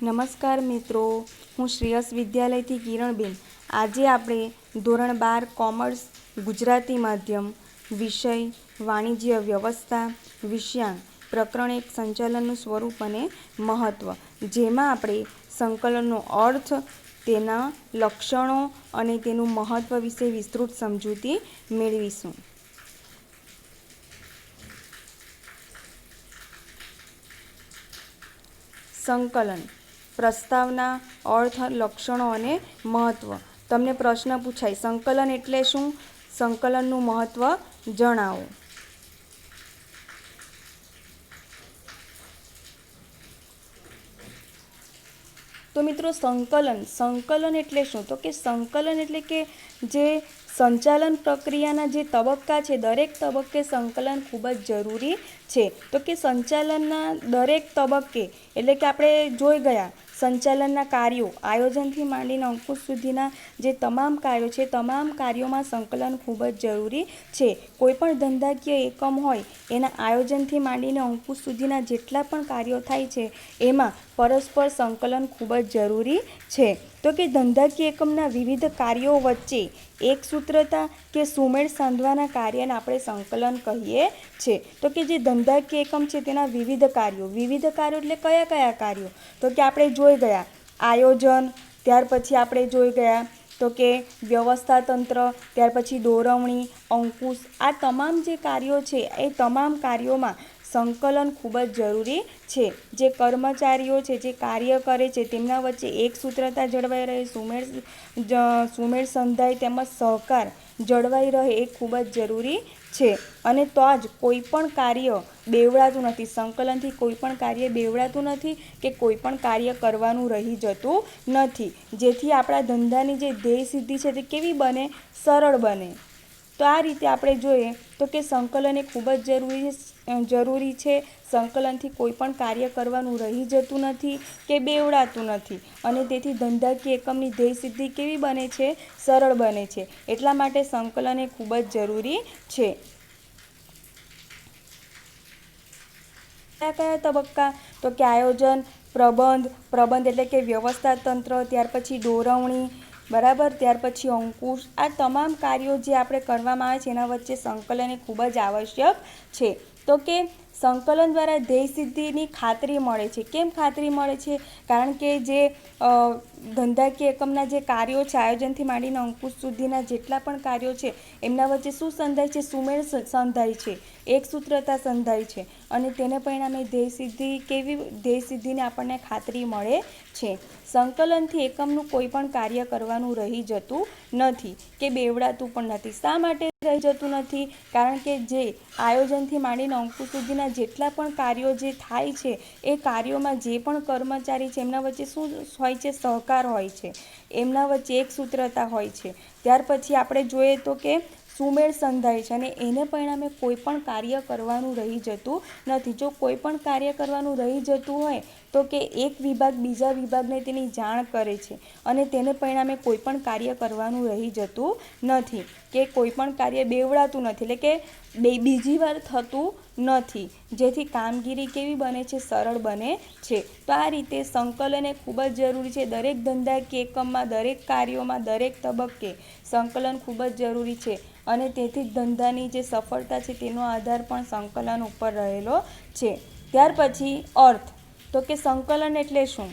નમસ્કાર મિત્રો, હું શ્રેયસ વિદ્યાલયથી કિરણબેન. આજે આપણે ધોરણ 12 કોમર્સ ગુજરાતી માધ્યમ વિષય વાણિજ્ય વ્યવસ્થા વિષયાંક પ્રકરણ 1 સંચાલનનું સ્વરૂપ અને મહત્ત્વ, જેમાં આપણે સંકલનનો અર્થ, તેના લક્ષણો અને તેનું મહત્ત્વ વિશે વિસ્તૃત સમજૂતી મેળવીશું. સંકલન, પ્રસ્તાવના, અર્થ, લક્ષણો અને મહત્ત્વ. તમને પ્રશ્ન પૂછાય, સંકલન એટલે શું? સંકલનનું મહત્ત્વ જણાવો. તો મિત્રો, સંકલન એટલે શું? તો કે સંકલન એટલે કે જે સંચાલન પ્રક્રિયાના જે તબક્કા છે, દરેક તબક્કે સંકલન ખૂબ જ જરૂરી છે. તો કે સંચાલનના દરેક તબક્કે એટલે કે આપણે જોઈ ગયા સંચાલનના કાર્યો, આયોજનથી માંડીને અંકુશ સુધીના જે તમામ કાર્યો છે, તમામ કાર્યોમાં સંકલન ખૂબ જ જરૂરી છે. કોઈપણ ધંધાકીય એકમ હોય, એના આયોજનથી માંડીને અંકુશ સુધીના જેટલા પણ કાર્યો થાય છે, એમાં પરસ્પર સંકલન ખૂબ જ જરૂરી છે. તો કે ધંધાકીય એકમના વિવિધ કાર્યો વચ્ચે એક સૂત્રતા કે સુમેળ સાંધવાના કાર્યને આપણે સંકલન કહીએ છીએ. તો કે જે ધંધાકીય એકમ છે, તેના વિવિધ કાર્યો એટલે કયા કયા કાર્યો? તો કે આપણે જોઈ ગયા આયોજન, ત્યાર પછી આપણે જોઈ ગયા તો કે વ્યવસ્થા તંત્ર, ત્યાર પછી દોરવણી, અંકુશ. આ તમામ જે કાર્યો છે, એ તમામ કાર્યોમાં સંકલન ખૂબ જ જરૂરી છે. જે કર્મચારીઓ છે, જે કાર્ય કરે છે, તેમના વચ્ચે એક સૂત્રતા જળવાઈ રહે, સુમેળ સંધાય તેમજ સહકાર જળવાઈ રહે, એ ખૂબ જ જરૂરી છે. અને તો જ કોઈ પણ કાર્ય બેવડાતું નથી. સંકલનથી કોઈ પણ કાર્ય બેવડાતું નથી કે કોઈ પણ કાર્ય કરવાનું રહી જતું નથી. જેથી આપણા ધંધાની જે ધ્યેય સિદ્ધિ છે, તે કેવી બને? સરળ બને. તો આ રીતે આપણે જોઈએ તો કે સંકલન એ ખૂબ જ જરૂરી છે. સંકલનથી કોઈ પણ કાર્ય કરવાનું રહી જતું નથી કે બેવડાતું નથી, અને તેથી ધંધાકીય એકમની ધ્યેય સિદ્ધિ કેવી બને છે? સરળ બને છે. એટલા માટે સંકલન એ ખૂબ જ જરૂરી છે. કયા કયા તબક્કા? તો કે આયોજન, પ્રબંધ એટલે કે વ્યવસ્થા તંત્ર, ત્યાર પછી દોરવણી, બરાબર, ત્યાર પછી અંકુશ. આ તમામ કાર્યો જે આપણે કરવામાં આવે છે, એના વચ્ચે સંકલન એ ખૂબ જ આવશ્યક છે. તો કે સંકલન દ્વારા ધ્યેય સિદ્ધિની ખાતરી મળે છે. કેમ ખાતરી મળે છે? કારણ કે જે ધંધાકીય એકમના જે કાર્યો છે, આયોજનથી માંડીને અંકુશ સુધીના જેટલા પણ કાર્યો છે, એમના વચ્ચે શું સંધાય છે? સુમેળ સંધાય છે, એક સૂત્રતા સંધાય છે, અને તેને પરિણામે ધ્યેય સિદ્ધિને આપણને ખાતરી મળે છે. સંકલનથી એકમનું કોઈ પણ કાર્ય કરવાનું રહી જતું નથી કે બેવડાતું પણ નથી. શા માટે રહી જતું નથી? કારણ કે જે આયોજનથી માંડીને અંકુશ સુધીના જેટલા પણ કાર્યો જે થાય છે, એ કાર્યોમાં જે પણ કર્મચારી છે, એમના વચ્ચે શું હોય છે? સહકાર હોય છે, એમના વચ્ચે એક સૂત્રતા હોય છે. ત્યાર પછી આપણે જોઈએ તો કે સુમેળ સંધાય છે, અને એને પરિણામે કોઈ પણ કાર્ય કરવાનું રહી જતું નથી. જો કોઈ પણ કાર્ય કરવાનું રહી જતું હોય તો કે એક વિભાગ બીજા વિભાગને તેની જાણ કરે છે, અને તેને પરિણામે કોઈ પણ કાર્ય કરવાનું રહી જતું નથી કે કોઈ પણ કાર્ય બેવડાતું નથી, એટલે કે બીજી વાર થતું નથી. જેથી કામગીરી કેવી બને છે? સરળ બને છે. તો આ રીતે સંકલન એ ખૂબ જ જરૂરી છે. દરેક ધંધાકીય એકમમાં, દરેક કાર્યોમાં, દરેક તબક્કે સંકલન ખૂબ જ જરૂરી છે. અને તેથી જ ધંધાની જે સફળતા છે, તેનો આધાર પણ સંકલન ઉપર રહેલો છે. ત્યાર પછી અર્થ. તો કે સંકલન એટલે શું?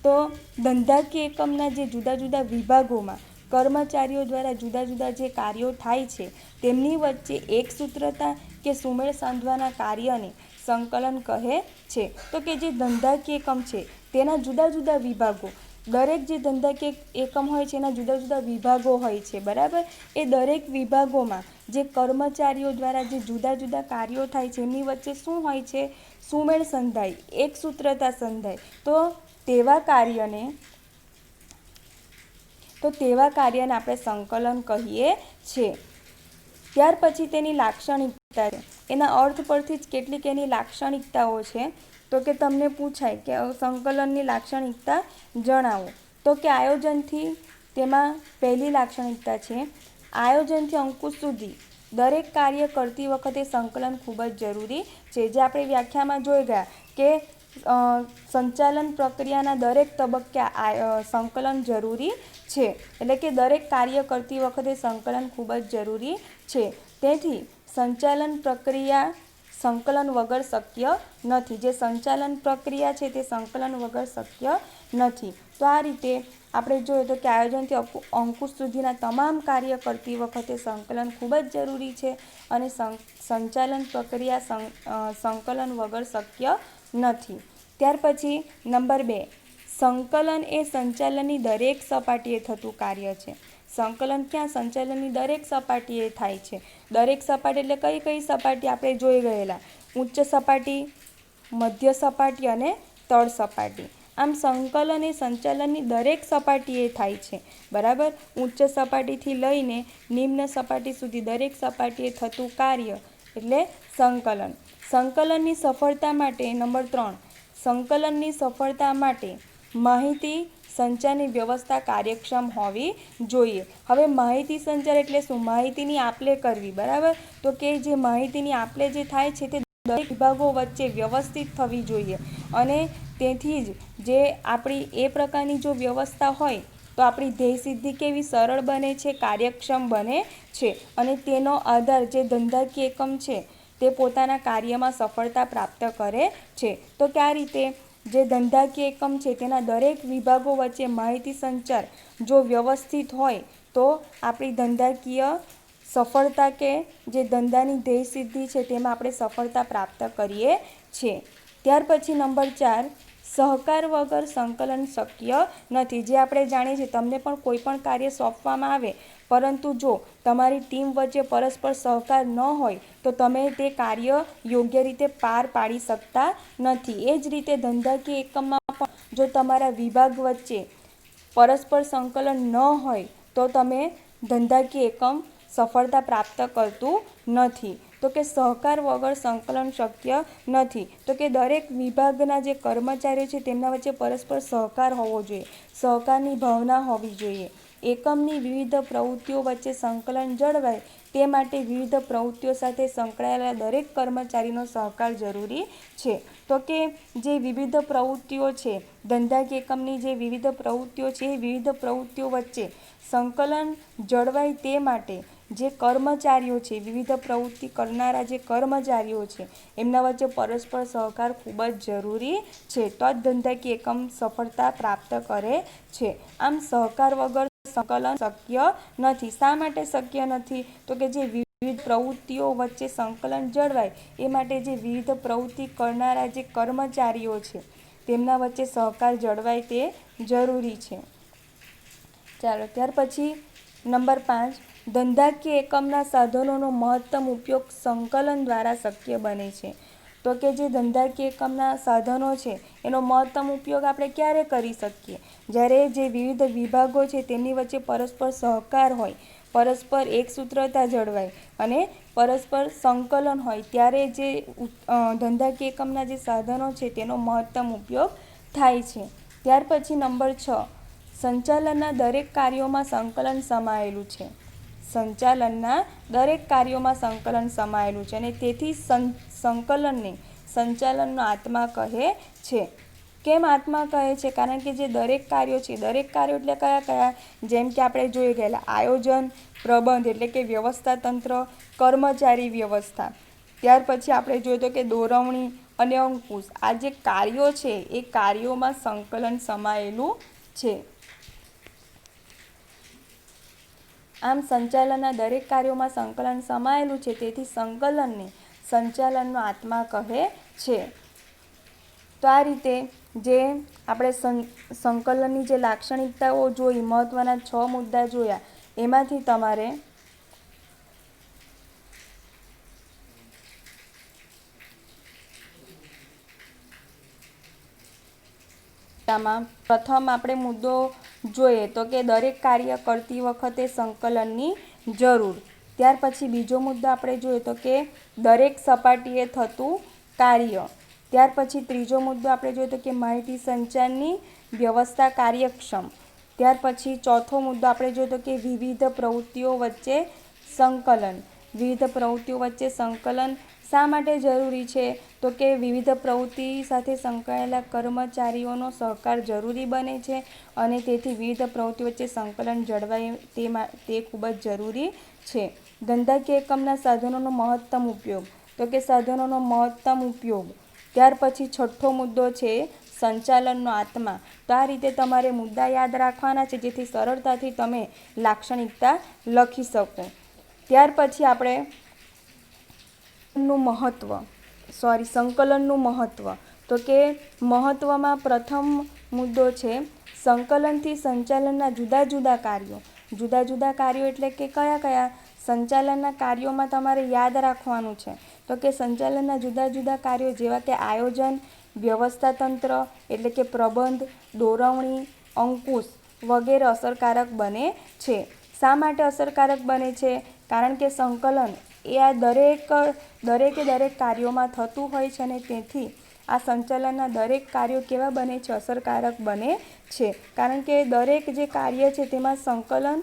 તો ધંધાકીય એકમના જે જુદા જુદા વિભાગોમાં કર્મચારીઓ દ્વારા જુદા જુદા જે કાર્યો થાય છે, તેમની વચ્ચે એક સૂત્રતા કે સુમેળ સાંધવાના કાર્યને સંકલન કહે છે. તો કે જે ધંધાકીય એકમ છે, તેના જુદા જુદા વિભાગો, દરેક જે ધંધાકીય એકમ હોય છે, એના જુદા જુદા વિભાગો હોય છે, બરાબર. એ દરેક વિભાગોમાં જે કર્મચારીઓ દ્વારા જે જુદા જુદા કાર્યો થાય છે, એમની વચ્ચે શું હોય છે? સુમેળ સંધાય, એક સૂત્રતા સંધાય. તો તેવા કાર્યને આપણે સંકલન કહીએ છીએ. ત્યાર પછી તેની લાક્ષણિકતા છે. એના અર્થ પરથી જ કેટલીક એની લાક્ષણિકતાઓ છે. તો કે તમને પૂછાય કે સંકલનની લાક્ષણિકતા જણાવો. તો કે આયોજનથી, તેમાં પહેલી લાક્ષણિકતા છે, આયોજનથી અંકુશ સુધી દરેક કાર્ય કરતી વખતે સંકલન ખૂબ જ જરૂરી છે. જે આપણે વ્યાખ્યામાં જોઈ ગયા કે સંચાલન પ્રક્રિયાના દરેક તબક્કે સંકલન જરૂરી છે, એટલે કે દરેક કાર્ય કરતી વખતે સંકલન ખૂબ જ જરૂરી છે. તેથી સંચાલન પ્રક્રિયા સંકલન વગર શક્ય નથી. જે સંચાલન પ્રક્રિયા છે તે સંકલન વગર શક્ય નથી. તો આ રીતે આપણે જોઈએ તો કે આયોજનથી અંકુશ સુધીના તમામ કાર્ય કરતી વખતે સંકલન ખૂબ જ જરૂરી છે અને સંચાલન પ્રક્રિયા સંકલન વગર શક્ય નથી. ત્યાર પછી નંબર 2, સંકલન એ સંચાલનની દરેક સપાટીએ થતું કાર્ય છે. સંકલન ક્યાં? સંચાલનની દરેક સપાટીએ થાય છે. દરેક સપાટી એટલે કઈ કઈ સપાટી આપણે જોઈ ગયેલા? ઉચ્ચ સપાટી, મધ્ય સપાટી અને તળ સપાટી. આમ સંકલન એ સંચાલનની દરેક સપાટીએ થાય છે, બરાબર. ઉચ્ચ સપાટીથી લઈને નિમ્ન સપાટી સુધી દરેક સપાટીએ થતું કાર્ય એટલે સંકલન. સંકલનની સફળતા માટે નંબર 3, સંકલનની સફળતા માટે માહિતી સંચારની વ્યવસ્થા કાર્યક્ષમ હોવી જોઈએ. હવે માહિતી સંચાર એટલે શું? માહિતીની આપ-લે કરવી, બરાબર. તો કે જે માહિતીની આપ-લે જે થાય છે તે દરેક વિભાગો વચ્ચે વ્યવસ્થિત થવી જોઈએ અને તેથી જ જે આપણી એ પ્રકારની જો વ્યવસ્થા હોય તો આપણી ધ્યેય સિદ્ધિ કેવી સરળ બને છે, કાર્યક્ષમ બને છે અને તેનો આધાર જે ધંધાકીય એકમ છે તે પોતાના કાર્યમાં સફળતા પ્રાપ્ત કરે છે. તો કે આ રીતે જે ધંધાકીય એકમ છે તેના દરેક વિભાગો વચ્ચે માહિતી સંચાર જો વ્યવસ્થિત હોય તો આપણી ધંધાકીય સફળતા કે જે ધંધાની ધ્યેય સિદ્ધિ છે તેમાં આપણે સફળતા પ્રાપ્ત કરીએ છીએ. ત્યાર પછી નંબર 4, સહકાર વગર સંકલન શક્ય નથી. જે આપણે જાણીએ છીએ, તમને પણ કોઈ પણ કાર્ય સોંપવામાં આવે પરંતુ જો તમારી ટીમ વચ્ચે પરસ્પર સહકાર ન હોય તો તમે તે કાર્ય યોગ્ય રીતે પાર પાડી શકતા નથી. એ જ રીતે ધંધાકીય એકમમાં પણ જો તમારા વિભાગ વચ્ચે પરસ્પર સંકલન ન હોય તો તમે ધંધાકીય એકમ સફળતા પ્રાપ્ત કરતું નથી. તો કે સહકાર વગર સંકલન શક્ય નથી. તો કે દરેક વિભાગના જે કર્મચારીઓ છે તેમના વચ્ચે પરસ્પર સહકાર હોવો જોઈએ, સહકારની ભાવના હોવી જોઈએ. એકમની વિવિધ પ્રવૃત્તિઓ વચ્ચે સંકલન જળવાય તે માટે વિવિધ પ્રવૃત્તિઓ સાથે સંકળાયેલા દરેક કર્મચારીનો સહકાર જરૂરી છે. તો કે જે વિવિધ પ્રવૃત્તિઓ છે, ધંધાકીય એકમની જે વિવિધ પ્રવૃત્તિઓ છે એ વિવિધ પ્રવૃત્તિઓ વચ્ચે સંકલન જળવાય તે માટે જે કર્મચારીઓ છે, વિવિધ પ્રવૃત્તિ કરનારા જે કર્મચારીઓ છે એમના વચ્ચે પરસ્પર સહકાર ખૂબ જ જરૂરી છે. તો જ ધંધાકીય એકમ સફળતા પ્રાપ્ત કરે છે. આમ સહકાર વગર સંકલન શક્ય નથી. શા માટે શક્ય નથી? તો કે જે વિવિધ પ્રવૃત્તિઓ વચ્ચે સંકલન જળવાય એ માટે જે વિવિધ પ્રવૃત્તિ કરનારા જે કર્મચારીઓ છે તેમના વચ્ચે સહકાર જળવાય તે જરૂરી છે. ચાલો ત્યાર પછી નંબર 5, ધંધાકીય એકમના સાધનોનો મહત્તમ ઉપયોગ સંકલન દ્વારા શક્ય બને છે. તો કે જે ધંધાકીય એકમના સાધનો છે એનો મહત્તમ ઉપયોગ આપણે ક્યારે કરી શકીએ? જ્યારે જે વિવિધ વિભાગો છે તેમની વચ્ચે પરસ્પર સહકાર હોય, પરસ્પર એકસૂત્રતા જળવાય અને પરસ્પર સંકલન હોય ત્યારે જે ધંધાકીય એકમના જે સાધનો છે તેનો મહત્તમ ઉપયોગ થાય છે. ત્યાર પછી નંબર 6, સંચાલનના દરેક કાર્યોમાં સંકલન સમાયેલું છે. સંચાલનના દરેક કાર્યોમાં સંકલન સમાયેલું છે અને તેથી સંકલનને સંચાલનનો આત્મા કહે છે. કેમ આત્મા કહે છે? કારણ કે જે દરેક કાર્યો છે, દરેક કાર્યો એટલે કયા કયા? જેમ કે આપણે જોઈ ગયેલા આયોજન, પ્રબંધ એટલે કે વ્યવસ્થા તંત્ર, કર્મચારી વ્યવસ્થા. ત્યાર પછી આપણે જોયું તો કે દોરવણી અને અંકુશ. આ જે કાર્યો છે એ કાર્યોમાં સંકલન સમાયેલું છે. આમ સંચાલનના દરેક કાર્યોમાં સંકલન સમાયેલું છે, તેથી સંકલનને સંચાલનનો આત્મા કહે છે. તો આ રીતે જે આપણે સંકલનની જે લાક્ષણિકતાઓ જોઈ, મહત્ત્વના 6 મુદ્દા જોયા, એમાંથી તમારે પ્રથમ આપણે મુદ્દો જોઈએ તો કે દરેક કાર્ય કરતી વખતે સંકલનની જરૂર. ત્યાર પછી બીજો મુદ્દો આપણે જોઈએ તો કે દરેક સપાટીએ થતું કાર્ય. ત્યાર પછી ત્રીજો મુદ્દો આપણે જોઈએ તો કે માહિતી સંચારની વ્યવસ્થા કાર્યક્ષમ. ત્યાર પછી ચોથો મુદ્દો આપણે જોઈએ તો કે વિવિધ પ્રવૃત્તિઓ વચ્ચે સંકલન. વિવિધ પ્રવૃત્તિઓ વચ્ચે સંકલન શા માટે જરૂરી છે? તો કે વિવિધ પ્રવૃત્તિ સાથે સંકળાયેલા કર્મચારીઓનો સહકાર જરૂરી બને છે અને તેથી વિવિધ પ્રવૃત્તિ વચ્ચે સંકલન જળવાય તે ખૂબ જ જરૂરી છે. ધંધાકીય એકમના સાધનોનો મહત્તમ ઉપયોગ, તો કે સાધનોનો મહત્તમ ઉપયોગ. ત્યાર પછી છઠ્ઠો મુદ્દો છે સંચાલનનો આત્મા. તો આ રીતે તમારે મુદ્દા યાદ રાખવાના છે જેથી સરળતાથી તમે લાક્ષણિકતા લખી શકો. ત્યાર પછી આપણે સંકલનનું મહત્ત્વ. તો કે મહત્ત્વમાં પ્રથમ મુદ્દો છે સંકલનથી સંચાલનના જુદા જુદા કાર્યો. જુદા જુદા કાર્યો એટલે કે કયા કયા? સંચાલનના કાર્યોમાં તમારે યાદ રાખવાનું છે. તો કે સંચાલનના જુદા જુદા કાર્યો જેવા કે આયોજન, વ્યવસ્થાતંત્ર એટલે કે પ્રબંધ, દોરવણી, અંકુશ વગેરે અસરકારક બને છે. શા માટે અસરકારક બને છે? કારણ કે સંકલન એ આ દરેક કાર્યોમાં થતું હોય છે અને તેથી આ સંચાલનના દરેક કાર્યો કેવા બને છે? અસરકારક બને છે. કારણ કે દરેક જે કાર્ય છે તેમાં સંકલન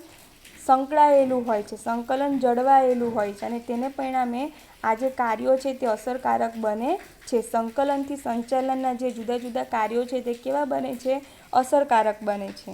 સંકળાયેલું હોય છે, સંકલન જળવાયેલું હોય છે અને તેને પરિણામે આ જે કાર્યો છે તે અસરકારક બને છે. સંકલનથી સંચાલનના જે જુદા જુદા કાર્યો છે તે કેવા બને છે? અસરકારક બને છે.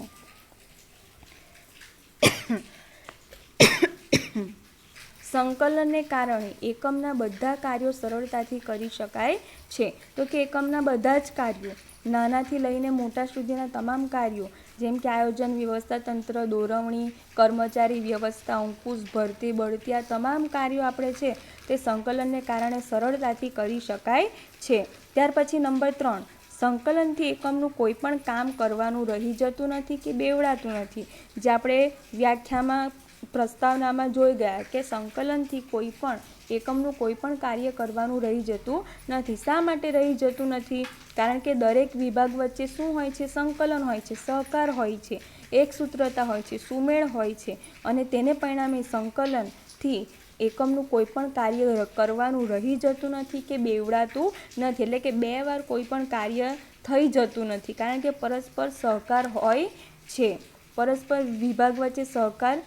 સંકલનને કારણે એકમના બધા કાર્યો સરળતાથી કરી શકાય છે. તો કે એકમના બધા જ કાર્યો, નાનાથી લઈને મોટા સુધીના તમામ કાર્યો જેમ કે આયોજન, વ્યવસ્થાતંત્ર, દોરવણી, કર્મચારી વ્યવસ્થા, અંકુશ, ભરતી, બઢતી આ તમામ કાર્યો આપણે છે તે સંકલનને કારણે સરળતાથી કરી શકાય છે. ત્યાર પછી નંબર 3, સંકલનથી એકમનું કોઈ પણ કામ કરવાનું રહી જતું નથી કે બેવડાતું નથી. જે આપણે વ્યાખ્યામાં પ્રસ્તાવનામાં જોઈ ગયા કે સંકલનથી કોઈ પણ એકમનું કોઈ પણ કાર્ય કરવાનું રહી જતું નથી. શા માટે રહી જતું નથી? કારણ કે દરેક વિભાગ વચ્ચે શું હોય છે? સંકલન હોય છે, સહકાર હોય છે, એકસૂત્રતા હોય છે, સુમેળ હોય છે અને તેને પરિણામે સંકલનથી એકમનું કોઈ પણ કાર્ય કરવાનું રહી જતું નથી કે બેવડાતું નથી. એટલે કે બે વાર કોઈ પણ કાર્ય થઈ જતું નથી કારણ કે પરસ્પર સહકાર હોય છે, પરસ્પર વિભાગ વચ્ચે સહકાર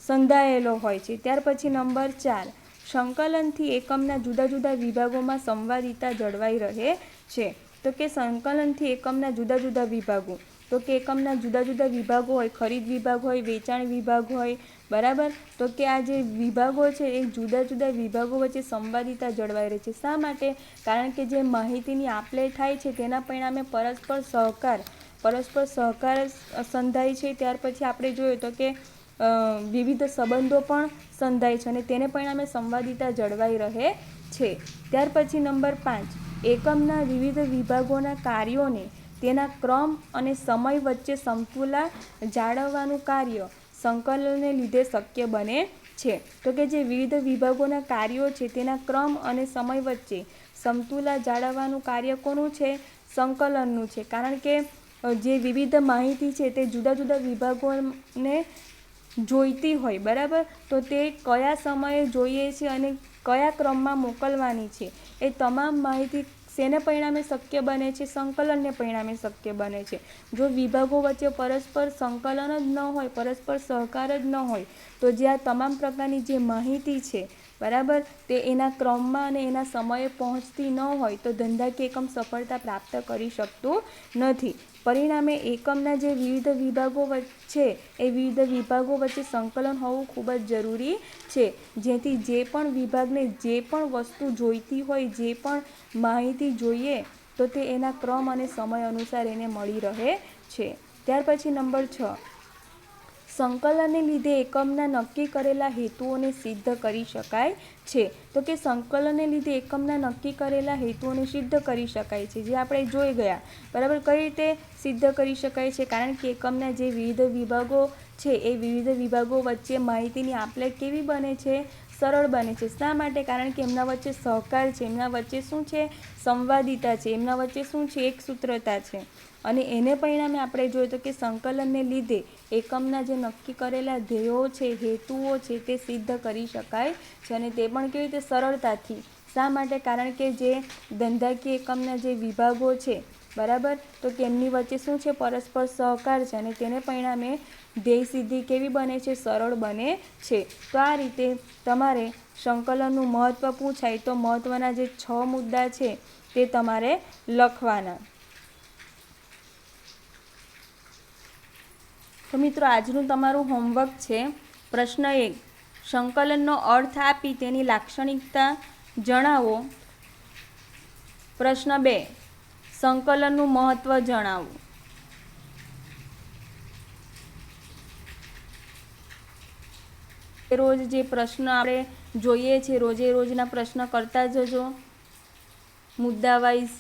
સંધાયેલો હોય છે. ત્યાર પછી નંબર 4, સંકલનથી એકમના જુદા જુદા વિભાગોમાં સંવાદિતા જળવાઈ રહે છે. તો કે સંકલનથી એકમના જુદા જુદા વિભાગો, તો કે એકમના જુદા જુદા વિભાગો હોય, ખરીદ વિભાગ હોય, વેચાણ વિભાગ હોય, બરાબર. તો કે આ જે વિભાગો છે એ જુદા જુદા વિભાગો વચ્ચે સંવાદિતા જળવાઈ રહે છે. શા માટે? કારણ કે જે માહિતીની આપ-લે થાય છે તેના પરિણામે પરસ્પર સહકાર સંધાય છે. ત્યાર પછી આપણે જોઈએ તો કે વિવિધ સંબંધો પણ સંધાય છે અને તેને પરિણામે સંવાદિતા જળવાઈ રહે છે. ત્યાર પછી નંબર 5, એકમના વિવિધ વિભાગોના કાર્યોને તેના ક્રમ અને સમય વચ્ચે સમતુલા જાળવવાનું કાર્ય સંકલનને લીધે શક્ય બને છે. તો કે જે વિવિધ વિભાગોના કાર્યો છે તેના ક્રમ અને સમય વચ્ચે સમતુલા જાળવવાનું કાર્ય કોનું છે? સંકલનનું છે. કારણ કે જે વિવિધ માહિતી છે તે જુદા જુદા વિભાગોને જોઈતી હોય, બરાબર. તો તે કયા સમયે જોઈએ છે અને કયા ક્રમમાં મોકલવાની છે એ તમામ માહિતી શેને પરિણામે શક્ય બને છે? સંકલનને પરિણામે શક્ય બને છે. જો વિભાગો વચ્ચે પરસ્પર સંકલન જ ન હોય, પરસ્પર સહકાર જ ન હોય તો જે આ તમામ પ્રકારની જે માહિતી છે, બરાબર, તે એના ક્રમમાં અને એના સમયે પહોંચતી ન હોય તો ધંધાકીય એકમ સફળતા પ્રાપ્ત કરી શકતું નથી. પરિણામે એકમના જે વિવિધ વિભાગો છે એ વિવિધ વિભાગો વચ્ચે સંકલન હોવું ખૂબ જ જરૂરી છે. જેથી જે પણ વિભાગને જે પણ વસ્તુ જોઈતી હોય, જે પણ માહિતી જોઈએ તો તે એના ક્રમ અને સમય અનુસાર એને મળી રહે છે. ત્યાર પછી નંબર 6, સંકલનને લીધે એકમના નક્કી કરેલા હેતુઓને સિદ્ધ કરી શકાય છે. તો કે સંકલનને લીધે એકમના નક્કી કરેલા હેતુઓને સિદ્ધ કરી શકાય છે. જે આપણે જોઈ ગયા, બરાબર. કઈ રીતે સિદ્ધ કરી શકાય છે? કારણ કે એકમના જે વિવિધ વિભાગો છે એ વિવિધ વિભાગો વચ્ચે માહિતીની આપ-લે કેવી બને છે? સરળ બને છે. શા માટે? કારણ કે એમના વચ્ચે સહકાર છે, એમના વચ્ચે શું છે? સંવાદિતા છે, એમના વચ્ચે શું છે? એકસૂત્રતા છે અને એને પરિણામે આપણે જોઈએ તો કે સંકલનને લીધે એકમના જે નક્કી કરેલા ધ્યેયો છે, હેતુઓ છે તે સિદ્ધ કરી શકાય છે અને તે પણ કેવી રીતે? સરળતાથી. શા માટે? કારણ કે જે ધંધાકીય એકમના જે વિભાગો છે, બરાબર. તો કેમની વચ્ચે શું છે? પરસ્પર સહકાર છે અને તેને પરિણામે ધ્યેય સિદ્ધિ કેવી બને છે? સરળ બને છે. તો આ રીતે તમારે સંકલનનું મહત્ત્વ પૂછાય તો મહત્ત્વના જે 6 મુદ્દા છે તે તમારે લખવાના. તો મિત્રો આજનું તમારું હોમવર્ક છે. પ્રશ્ન 1, સંકલનનો અર્થ આપી તેની લાક્ષણિકતા જણાવો. પ્રશ્ન 2, સંકલનનું મહત્ત્વ જણાવો. રોજ જે પ્રશ્ન આપણે જોઈએ છે રોજે રોજના પ્રશ્ન કરતા જજો મુદ્દા વાઇઝ.